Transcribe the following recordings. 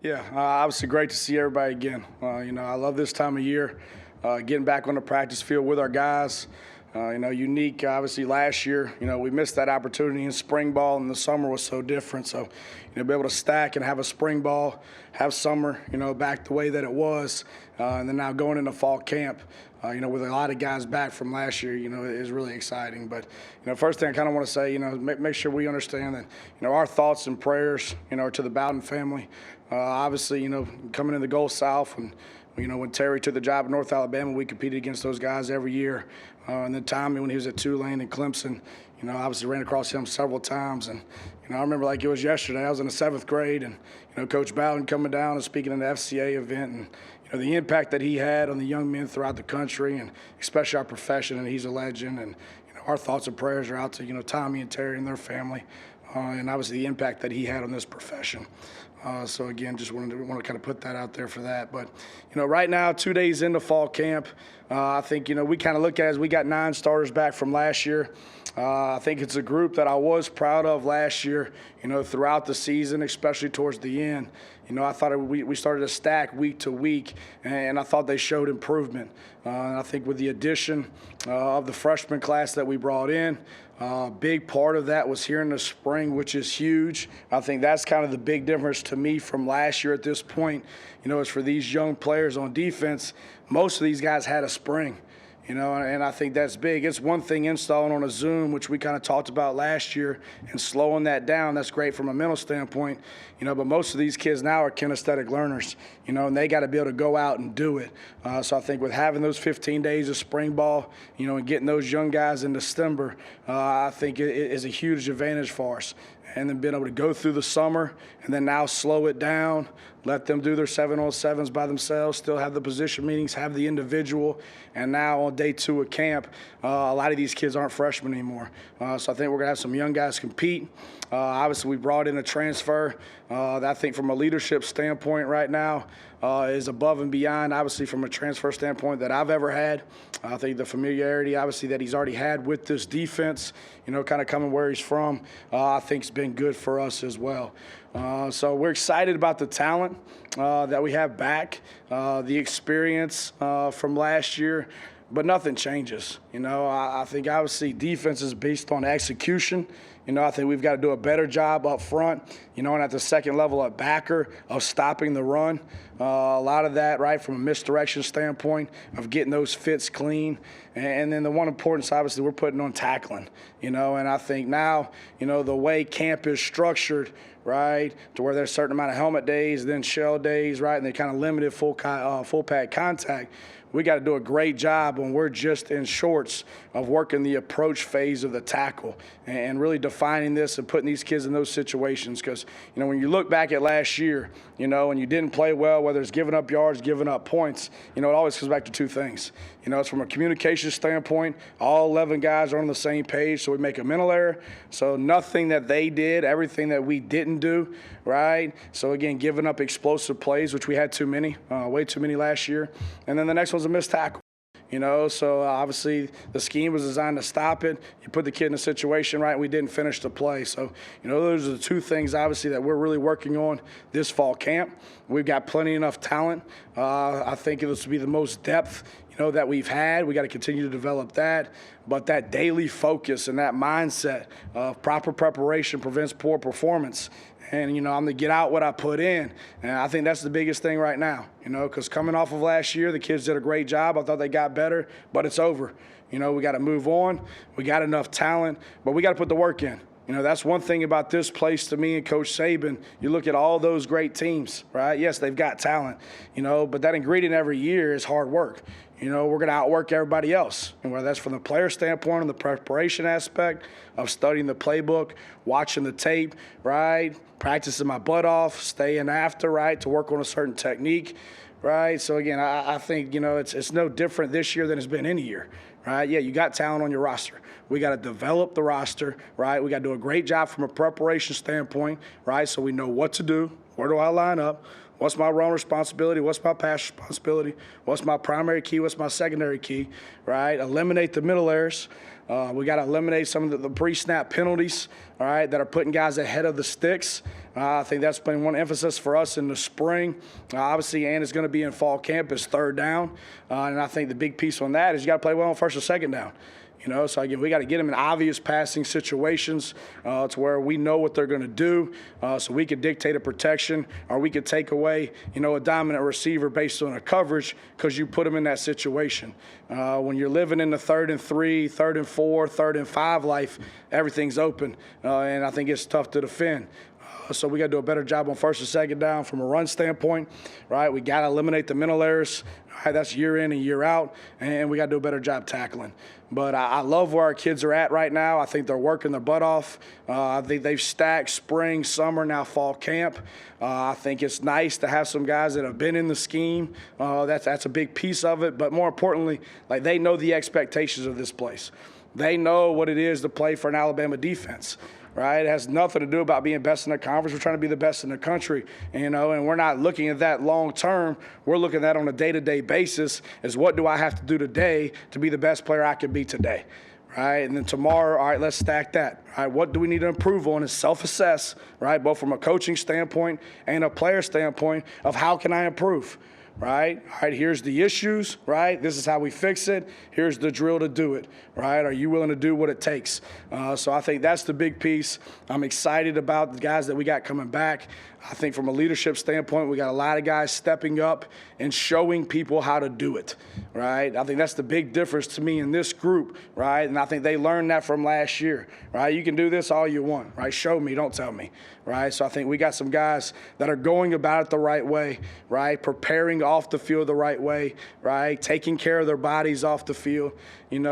Yeah, obviously great to see everybody again. I love this time of year, getting back on the practice field with our guys. Unique, obviously, last year, we missed that opportunity in spring ball, and the summer was so different. So, be able to stack and have a spring ball, have summer, back the way that it was, and then now going into fall camp, with a lot of guys back from last year, is really exciting. But, first thing I kind of want to say, make sure we understand that, our thoughts and prayers, are to the Bowden family. Obviously, coming in the Gulf South and, when Terry took the job at North Alabama, we competed against those guys every year. And then Tommy, when he was at Tulane and Clemson, obviously ran across him several times. And, I remember like it was yesterday. I was in the 7th grade, and, Coach Bowden coming down and speaking at the FCA event. And, the impact that he had on the young men throughout the country, and especially our profession, and he's a legend. And, our thoughts and prayers are out to, Tommy and Terry and their family. And obviously the impact that he had on this profession. So again, just want to kind of put that out there for that. But right now, 2 days into fall camp, I think we kind of look at it as we got 9 starters back from last year. I think it's a group that I was proud of last year. Throughout the season, especially towards the end. I thought we started to stack week to week, and I thought they showed improvement. And I think with the addition of the freshman class that we brought in, a big part of that was here in the spring, which is huge. I think that's kind of the big difference to me from last year at this point, is for these young players on defense, most of these guys had a spring. And I think that's big. It's one thing installing on a Zoom, which we kind of talked about last year, and slowing that down. That's great from a mental standpoint, but most of these kids now are kinesthetic learners, and they got to be able to go out and do it. So I think with having those 15 days of spring ball, and getting those young guys in December, I think it is a huge advantage for us. And then being able to go through the summer and then now slow it down, let them do their 7-on-7s by themselves, still have the position meetings, have the individual. And now on day 2 of camp, a lot of these kids aren't freshmen anymore. So I think we're going to have some young guys compete. Obviously, we brought in a transfer that I think from a leadership standpoint right now is above and beyond, obviously, from a transfer standpoint that I've ever had. I think the familiarity, obviously, that he's already had with this defense, kind of coming where he's from, I think has been good for us as well. So we're excited about the talent that we have back, the experience from last year, but nothing changes. I think obviously defense is based on execution. I think we've got to do a better job up front, and at the second level at backer of stopping the run. A lot of that, right, from a misdirection standpoint of getting those fits clean. And then the one importance, obviously, we're putting on tackling, and I think now, the way camp is structured, right, to where there's a certain amount of helmet days, then shell days, right, and they kind of limited full pad contact. We got to do a great job when we're just in shorts of working the approach phase of the tackle and really defining this and putting these kids in those situations. Because, when you look back at last year, and you didn't play well, whether it's giving up yards, giving up points, it always comes back to 2 things. It's from a communication standpoint, all 11 guys are on the same page, so we make a mental error. So nothing that they did, everything that we didn't do, right? So, again, giving up explosive plays, which we had too many, way too many last year. And then the next one's a missed tackle. So obviously the scheme was designed to stop it. You put the kid in a situation, right, and we didn't finish the play. So, those are the 2 things, obviously, that we're really working on this fall camp. We've got plenty enough talent. I think it'll be the most depth, that we've had. We got to continue to develop that. But that daily focus and that mindset of proper preparation prevents poor performance. And, I'm going to get out what I put in. And I think that's the biggest thing right now, because coming off of last year, the kids did a great job. I thought they got better, but it's over. We got to move on. We got enough talent, but we got to put the work in. That's one thing about this place to me and Coach Saban. You look at all those great teams, right? Yes, they've got talent, but that ingredient every year is hard work. We're going to outwork everybody else. And whether that's from the player standpoint and the preparation aspect of studying the playbook, watching the tape, right, practicing my butt off, staying after, right, to work on a certain technique, right? So, again, I think, it's no different this year than it's been any year, right? Yeah, you got talent on your roster. We got to develop the roster, right? We got to do a great job from a preparation standpoint, right, so we know what to do, Where do I line up? What's my run responsibility? What's my pass responsibility? What's my primary key? What's my secondary key, right? Eliminate the middle errors. We got to eliminate some of the pre-snap penalties, all right, that are putting guys ahead of the sticks. I think that's been one emphasis for us in the spring. Obviously, and it's going to be in fall camp is third down. And I think the big piece on that is you got to play well on first or second down. So again, we got to get them in obvious passing situations to where we know what they're going to do, so we could dictate a protection, or we could take away, a dominant receiver based on a coverage because you put them in that situation. When you're living in the 3rd and 3, 3rd and 4, 3rd and 5 life, everything's open, and I think it's tough to defend. So we got to do a better job on first and second down from a run standpoint, right? We got to eliminate the mental errors. All right, that's year in and year out, and we got to do a better job tackling. But I love where our kids are at right now. I think they're working their butt off. I think they've stacked spring, summer, now fall camp. I think it's nice to have some guys that have been in the scheme. That's a big piece of it. But more importantly, like, they know the expectations of this place. They know what it is to play for an Alabama defense. Right? It has nothing to do about being best in the conference. We're trying to be the best in the country, and we're not looking at that long term. We're looking at that on a day-to-day basis is what do I have to do today to be the best player I can be today, right? And then tomorrow, all right, let's stack that. All right, what do we need to improve on is self-assess, right, both from a coaching standpoint and a player standpoint of how can I improve. Right? All right, here's the issues, right? This is how we fix it. Here's the drill to do it, right? Are you willing to do what it takes? So I think that's the big piece. I'm excited about the guys that we got coming back. I think from a leadership standpoint, we got a lot of guys stepping up and showing people how to do it, right? I think that's the big difference to me in this group, right? And I think they learned that from last year, right? You can do this all you want, right? Show me, don't tell me, right? So I think we got some guys that are going about it the right way, right? Preparing off the field the right way, right? Taking care of their bodies off the field,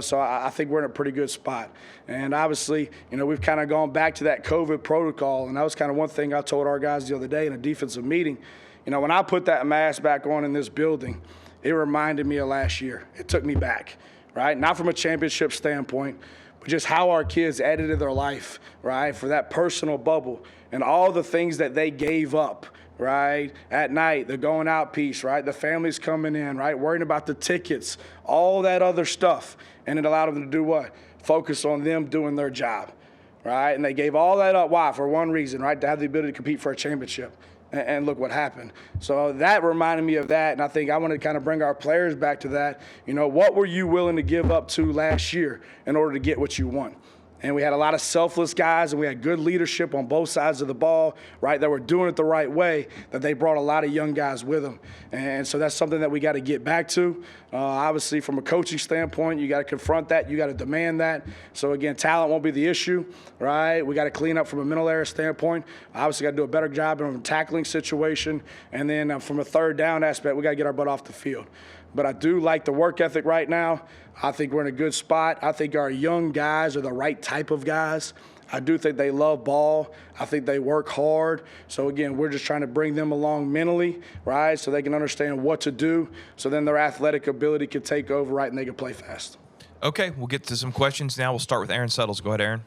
so I think we're in a pretty good spot. And obviously, we've kind of gone back to that COVID protocol, and that was kind of one thing I told our guys the other day in a defensive meeting. When I put that mask back on in this building, it reminded me of last year. It took me back, right? Not from a championship standpoint, but just how our kids edited their life, right, for that personal bubble and all the things that they gave up, right, at night, the going out piece, right, the families coming in, right, worrying about the tickets, all that other stuff. And it allowed them to do what? Focus on them doing their job, right? And they gave all that up. Why? For one reason, right, to have the ability to compete for a championship. And look what happened. So that reminded me of that, and I think I want to kind of bring our players back to that. What were you willing to give up to last year in order to get what you want? And we had a lot of selfless guys, and we had good leadership on both sides of the ball, right, that were doing it the right way, that they brought a lot of young guys with them. And so that's something that we got to get back to. Obviously, from a coaching standpoint, you got to confront that. You got to demand that. So, again, talent won't be the issue, right? We got to clean up from a mental error standpoint. Obviously, got to do a better job in a tackling situation. And then from a third down aspect, we got to get our butt off the field. But I do like the work ethic right now. I think we're in a good spot. I think our young guys are the right type of guys. I do think they love ball. I think they work hard. So, again, we're just trying to bring them along mentally, right, so they can understand what to do, so then their athletic ability can take over, right, and they can play fast. Okay, we'll get to some questions now. We'll start with Aaron Settles. Go ahead, Aaron.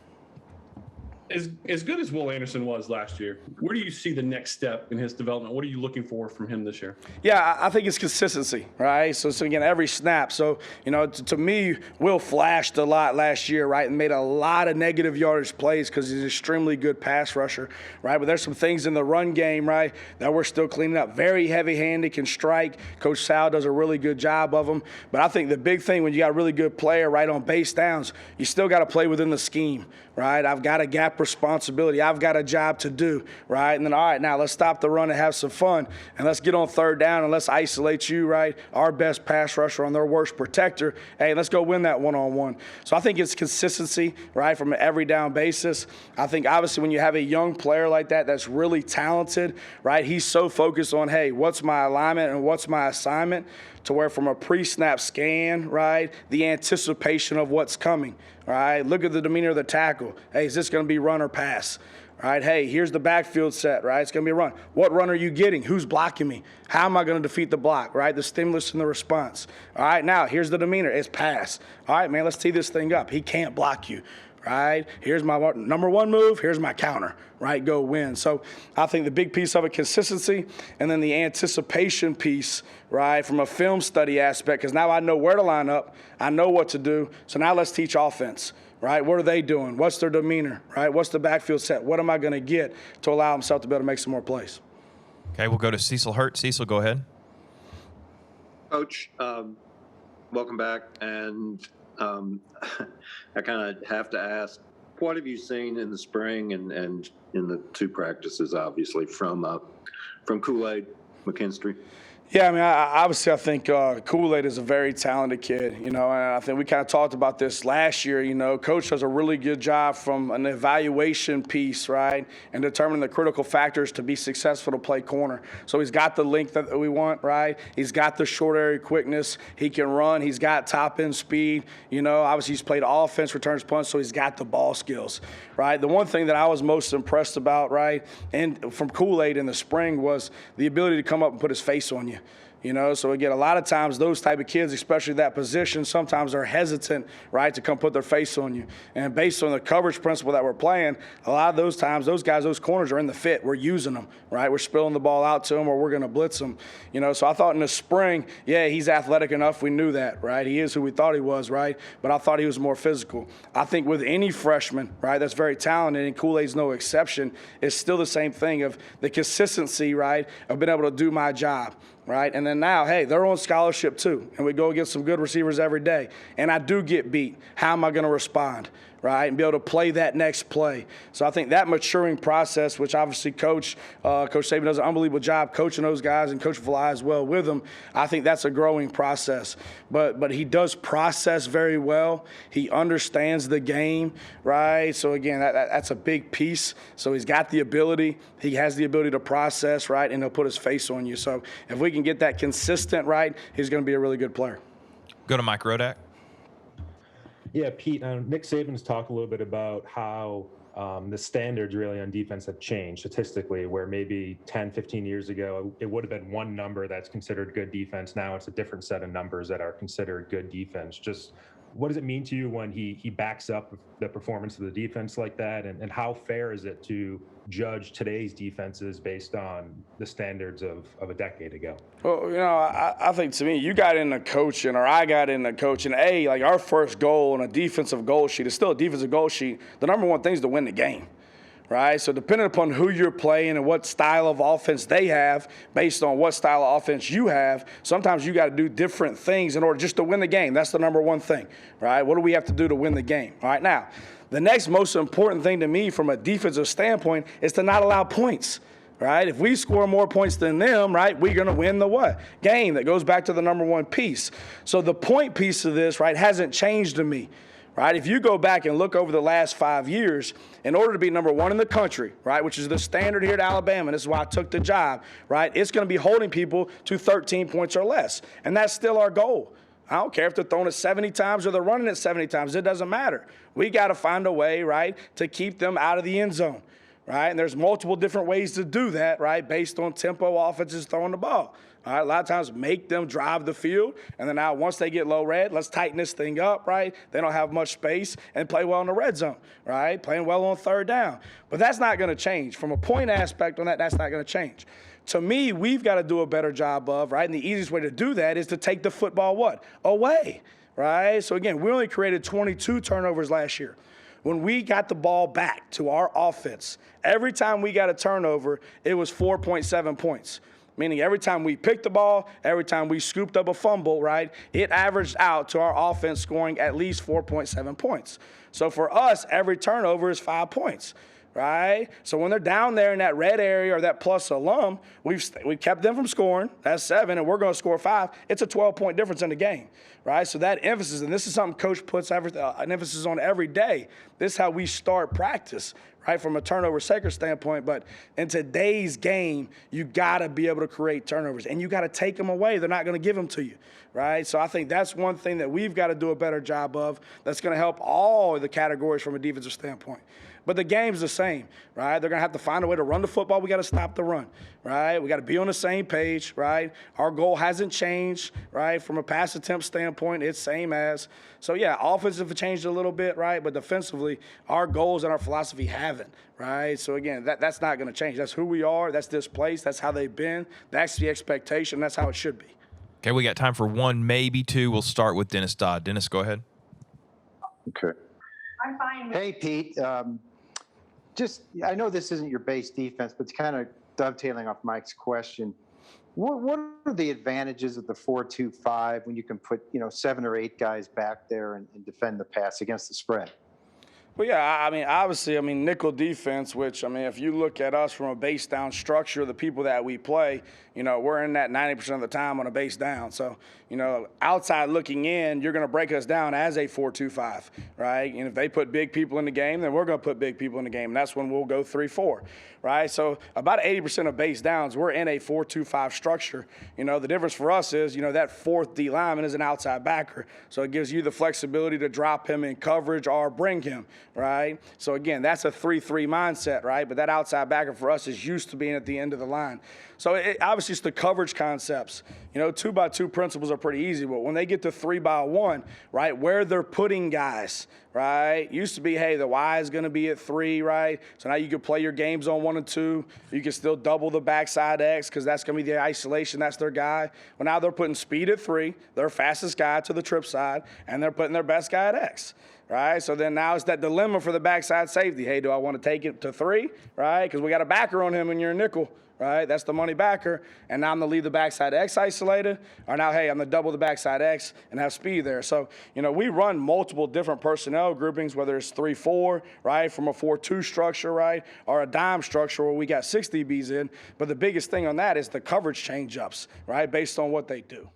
As good as Will Anderson was last year, where do you see the next step in his development? What are you looking for from him this year? Yeah, I think it's consistency, right? So again, every snap. So, to me, Will flashed a lot last year, right, and made a lot of negative yardage plays because he's an extremely good pass rusher, right? But there's some things in the run game, right, that we're still cleaning up. Very heavy-handed, can strike. Coach Sal does a really good job of them. But I think the big thing when you got a really good player, right, on base downs, you still got to play within the scheme, right? I've got a gap responsibility. I've got a job to do, right? And then, all right, now let's stop the run and have some fun, and let's get on third down and let's isolate you, right? Our best pass rusher on their worst protector. Hey, let's go win that one-on-one. So I think it's consistency, right, from an every down basis. I think obviously when you have a young player like that that's really talented, right, he's so focused on, hey, what's my alignment and what's my assignment, to where from a pre-snap scan, right, the anticipation of what's coming, right? Look at the demeanor of the tackle. Hey, is this going to be run or pass? Right? Hey, here's the backfield set, right? It's going to be a run. What run are you getting? Who's blocking me? How am I going to defeat the block, right? The stimulus and the response. All right, now here's the demeanor. It's pass. All right, man, let's tee this thing up. He can't block you. right? Here's my number one move. Here's my counter, right? Go win. So I think the big piece of it, consistency, and then the anticipation piece, right, from a film study aspect, because now I know where to line up. I know what to do. So now let's teach offense, right? What are they doing? What's their demeanor, right? What's the backfield set? What am I going to get to allow himself to be able to make some more plays? Okay, we'll go to Cecil Hurt. Cecil, go ahead. Coach, welcome back. And I kind of have to ask, what have you seen in the spring and in the two practices, obviously, from Kool-Aid, McKinstry? Yeah, I mean, I think Kool-Aid is a very talented kid, and I think we kind of talked about this last year. Coach does a really good job from an evaluation piece, right, and determining the critical factors to be successful to play corner. So he's got the length that we want, right? He's got the short area quickness. He can run. He's got top end speed. Obviously he's played offense, returns punts, so he's got the ball skills, right? The one thing that I was most impressed about, right, and from Kool-Aid in the spring was the ability to come up and put his face on you. So again, a lot of times those type of kids, especially that position, sometimes are hesitant, right, to come put their face on you. And based on the coverage principle that we're playing, a lot of those times, those guys, those corners are in the fit. We're using them, right? We're spilling the ball out to them, or we're going to blitz them. So I thought in the spring, yeah, he's athletic enough. We knew that, right? He is who we thought he was, right? But I thought he was more physical. I think with any freshman, right, that's very talented, and Kool-Aid's no exception, it's still the same thing of the consistency, right, of being able to do my job. Right, and then now, hey, they're on scholarship too, and we go against some good receivers every day. And I do get beat. How am I going to respond, right, and be able to play that next play? So I think that maturing process, which obviously Coach Saban does an unbelievable job coaching those guys, and Coach Valai as well with them. I think that's a growing process. But he does process very well. He understands the game, right? So again, that's a big piece. So he's got the ability. He has the ability to process, right, and he'll put his face on you. So if we can get that consistent, right, he's going to be a really good player. Go to Mike Rodak. Yeah, Pete, Nick Saban's talked a little bit about how the standards really on defense have changed statistically, where maybe 10, 15 years ago, it would have been one number that's considered good defense. Now it's a different set of numbers that are considered good defense. Just what does it mean to you when he backs up the performance of the defense like that? And how fair is it to judge today's defenses based on the standards of a decade ago? Well, I think to me, you got into coaching, or I got into coaching. Like our first goal on a defensive goal sheet is still a defensive goal sheet. The number one thing is to win the game. Right? So depending upon who you're playing and what style of offense they have, based on what style of offense you have, sometimes you got to do different things in order just to win the game. That's the number one thing, right? What do we have to do to win the game? All right, now, the next most important thing to me from a defensive standpoint is to not allow points. Right? If we score more points than them, right, we're going to win the what? Game. That goes back to the number one piece. So the point piece of this, right, hasn't changed to me. Right? If you go back and look over the last 5 years, in order to be number one in the country, right, which is the standard here at Alabama, and this is why I took the job, right, it's going to be holding people to 13 points or less. And that's still our goal. I don't care if they're throwing it 70 times or they're running it 70 times. It doesn't matter. We got to find a way, right, to keep them out of the end zone. Right? And there's multiple different ways to do that, right, based on tempo offenses throwing the ball. All right? A lot of times make them drive the field, and then now once they get low red, let's tighten this thing up, right? They don't have much space and play well in the red zone, right? Playing well on third down. But that's not going to change. From a point aspect on that, that's not going to change. To me, we've got to do a better job of, right, and the easiest way to do that is to take the football what? Away, right? So, again, we only created 22 turnovers last year. When we got the ball back to our offense, every time we got a turnover, it was 4.7 points. Meaning every time we picked the ball, every time we scooped up a fumble, right, it averaged out to our offense scoring at least 4.7 points. So for us, every turnover is 5 points. Right? So when they're down there in that red area or that plus alum, we've kept them from scoring. That's 7, and we're going to score 5. It's a 12-point difference in the game. Right? So that emphasis, and this is something Coach puts an emphasis on every day. This is how we start practice, right, from a turnover taker standpoint. But in today's game, you got to be able to create turnovers, and you got to take them away. They're not going to give them to you. Right? So I think that's one thing that we've got to do a better job of that's going to help all the categories from a defensive standpoint. But the game's the same, right? They're going to have to find a way to run the football. We got to stop the run, right? We got to be on the same page, right? Our goal hasn't changed, right? From a pass attempt standpoint, it's same as. So, yeah, offensive have changed a little bit, right? But defensively, our goals and our philosophy haven't, right? So, again, that's not going to change. That's who we are. That's this place. That's how they've been. That's the expectation. That's how it should be. Okay, we got time for one, maybe two. We'll start with Dennis Dodd. Dennis, go ahead. Okay. I'm fine with Hey, Pete. I know this isn't your base defense, but it's kind of dovetailing off Mike's question. What are the advantages of the 4-2-5 when you can put 7 or 8 guys back there and defend the pass against the spread? Well, yeah, I mean, obviously, nickel defense, which, if you look at us from a base down structure, the people that we play, we're in that 90% of the time on a base down. So, outside looking in, you're going to break us down as a 4-2-5, right? And if they put big people in the game, then we're going to put big people in the game. And that's when we'll go 3-4, right? So about 80% of base downs, we're in a 4-2-5 structure. The difference for us is, that fourth D lineman is an outside backer. So it gives you the flexibility to drop him in coverage or bring him, right? So again, that's a 3-3 mindset, right? But that outside backer for us is used to being at the end of the line. So obviously it's the coverage concepts. 2-by-2 principles are pretty easy, but when they get to 3-by-1, right, where they're putting guys, right? Used to be, hey, the Y is going to be at 3, right? So now you can play your games on 1 and 2. You can still double the backside X because that's going to be the isolation. That's their guy. Well, now they're putting speed at 3, their fastest guy to the trip side, and they're putting their best guy at X. Right, so then now it's that dilemma for the backside safety. Hey, do I want to take it to 3, right? Because we got a backer on him and you're a nickel, right? That's the money backer. And now I'm going to leave the backside X isolated. Or now, hey, I'm going to double the backside X and have speed there. So, we run multiple different personnel groupings, whether it's 3-4, right, from a 4-2 structure, right, or a dime structure where we got 6 DBs in. But the biggest thing on that is the coverage change-ups, right, based on what they do.